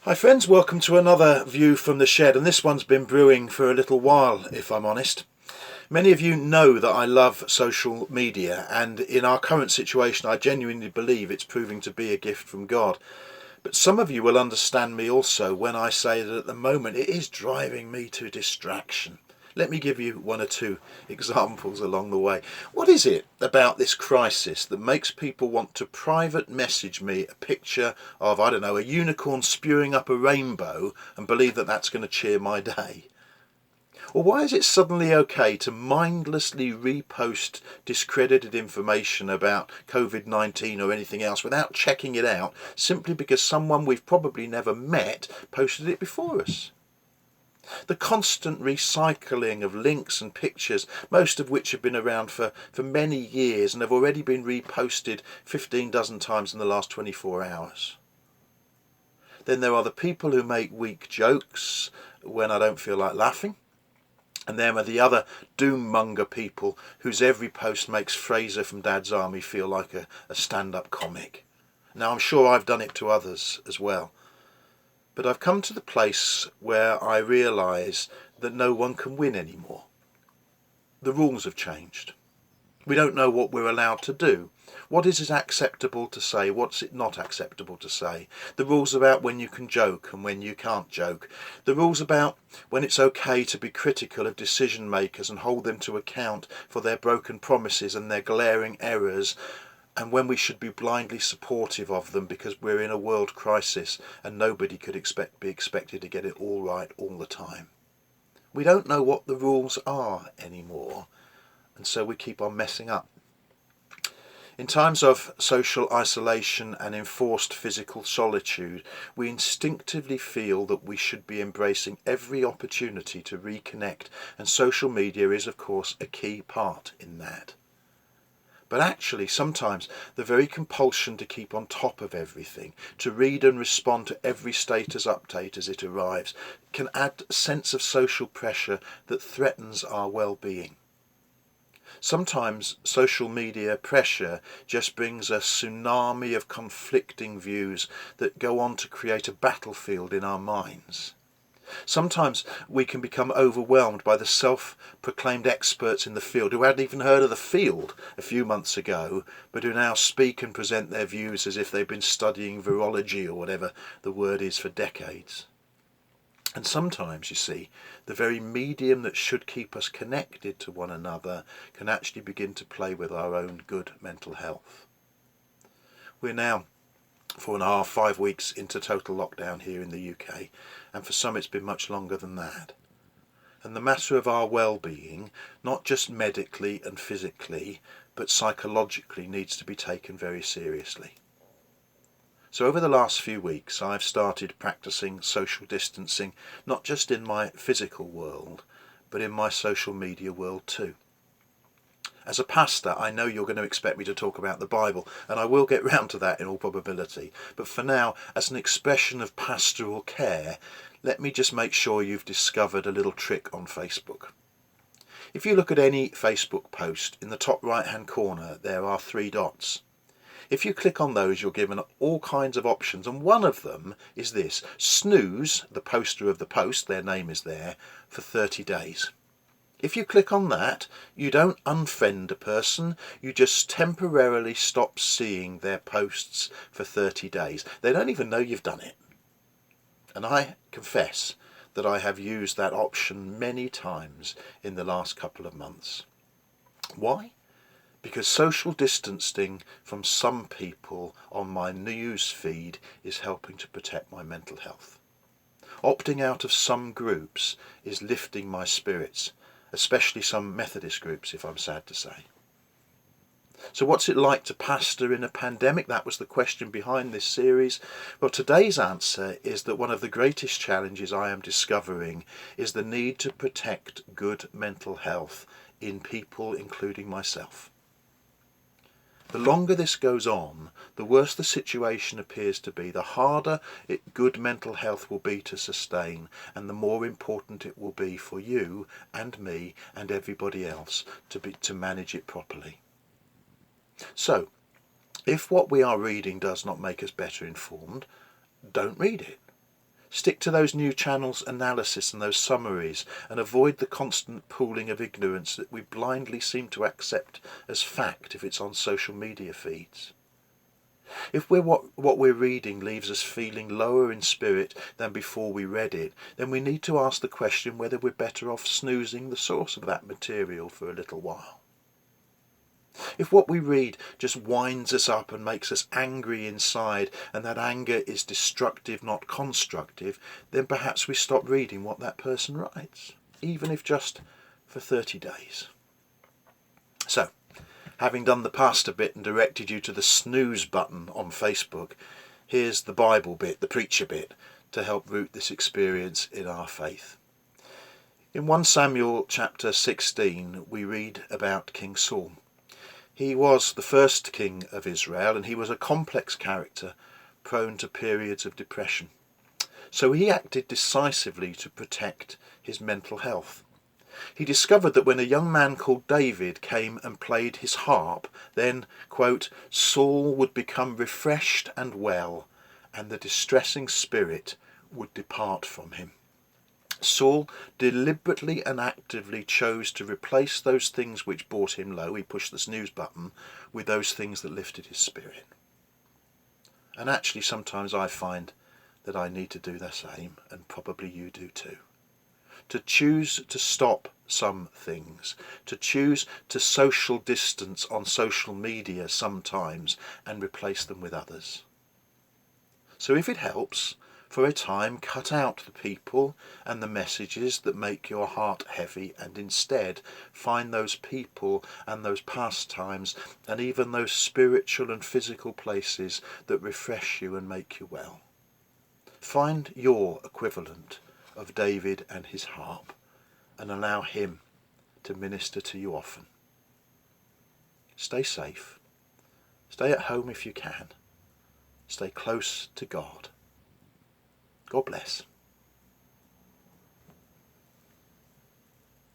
Hi friends, welcome to another View from the Shed, and this one's been brewing for a little while, if I'm honest. Many of you know that I love social media, and in our current situation I genuinely believe it's proving to be a gift from God. But some of you will understand me also when I say that at the moment it is driving me to distraction. Let me give you one or two examples along the way. What is it about this crisis that makes people want to private message me a picture of, I don't know, a unicorn spewing up a rainbow and believe that that's going to cheer my day? Or why is it suddenly okay to mindlessly repost discredited information about COVID-19 or anything else without checking it out simply because someone we've probably never met posted it before us? The constant recycling of links and pictures, most of which have been around for many years and have already been reposted 15 dozen times in the last 24 hours. Then there are the people who make weak jokes when I don't feel like laughing. And there are the other doom-monger people whose every post makes Fraser from Dad's Army feel like a stand-up comic. Now, I'm sure I've done it to others as well. But I've come to the place where I realise that no one can win anymore. The rules have changed. We don't know what we're allowed to do. What is it acceptable to say? What's it not acceptable to say? The rules about when you can joke and when you can't joke. The rules about when it's okay to be critical of decision makers and hold them to account for their broken promises and their glaring errors, and when we should be blindly supportive of them because we're in a world crisis and nobody could be expected to get it all right all the time. We don't know what the rules are anymore, and so we keep on messing up. In times of social isolation and enforced physical solitude, we instinctively feel that we should be embracing every opportunity to reconnect, and social media is, of course, a key part in that. But actually, sometimes the very compulsion to keep on top of everything, to read and respond to every status update as it arrives, can add a sense of social pressure that threatens our well-being. Sometimes social media pressure just brings a tsunami of conflicting views that go on to create a battlefield in our minds. Sometimes we can become overwhelmed by the self-proclaimed experts in the field who hadn't even heard of the field a few months ago, but who now speak and present their views as if they've been studying virology or whatever the word is for decades. And sometimes, you see, the very medium that should keep us connected to one another can actually begin to play with our own good mental health. We're now 4.5, 5 weeks into total lockdown here in the UK, and for some it's been much longer than that. And the matter of our well-being, not just medically and physically, but psychologically, needs to be taken very seriously. So over the last few weeks I've started practicing social distancing, not just in my physical world, but in my social media world too. As a pastor, I know you're going to expect me to talk about the Bible, and I will get round to that in all probability. But for now, as an expression of pastoral care, let me just make sure you've discovered a little trick on Facebook. If you look at any Facebook post, in the top right-hand corner there are 3 dots. If you click on those, you're given all kinds of options, and one of them is this: snooze the poster of the post, their name is there, for 30 days. If you click on that, you don't unfriend a person, you just temporarily stop seeing their posts for 30 days. They don't even know you've done it. And I confess that I have used that option many times in the last couple of months. Why? Because social distancing from some people on my news feed is helping to protect my mental health. Opting out of some groups is lifting my spirits, especially some Methodist groups, if I'm sad to say. So what's it like to pastor in a pandemic? That was the question behind this series. Well, today's answer is that one of the greatest challenges I am discovering is the need to protect good mental health in people, including myself. The longer this goes on, the worse the situation appears to be, the harder good mental health will be to sustain, and the more important it will be for you and me and everybody else to manage it properly. So, if what we are reading does not make us better informed, don't read it. Stick to those new channels analysis and those summaries, and avoid the constant pooling of ignorance that we blindly seem to accept as fact if it's on social media feeds. If what we're reading leaves us feeling lower in spirit than before we read it, then we need to ask the question whether we're better off snoozing the source of that material for a little while. If what we read just winds us up and makes us angry inside, and that anger is destructive, not constructive, then perhaps we stop reading what that person writes, even if just for 30 days. So, having done the pastor bit and directed you to the snooze button on Facebook, here's the Bible bit, the preacher bit, to help root this experience in our faith. In 1 Samuel chapter 16, we read about King Saul. He was the first king of Israel, and he was a complex character, prone to periods of depression. So he acted decisively to protect his mental health. He discovered that when a young man called David came and played his harp, then, quote, Saul would become refreshed and well, and the distressing spirit would depart from him. Saul deliberately and actively chose to replace those things which brought him low, he pushed the snooze button, with those things that lifted his spirit. And actually sometimes I find that I need to do the same, and probably you do too. To choose to stop some things, to choose to social distance on social media sometimes and replace them with others. So if it helps, for a time cut out the people and the messages that make your heart heavy, and instead find those people and those pastimes and even those spiritual and physical places that refresh you and make you well. Find your equivalent of David and his harp and allow him to minister to you often. Stay safe. Stay at home if you can. Stay close to God. God bless.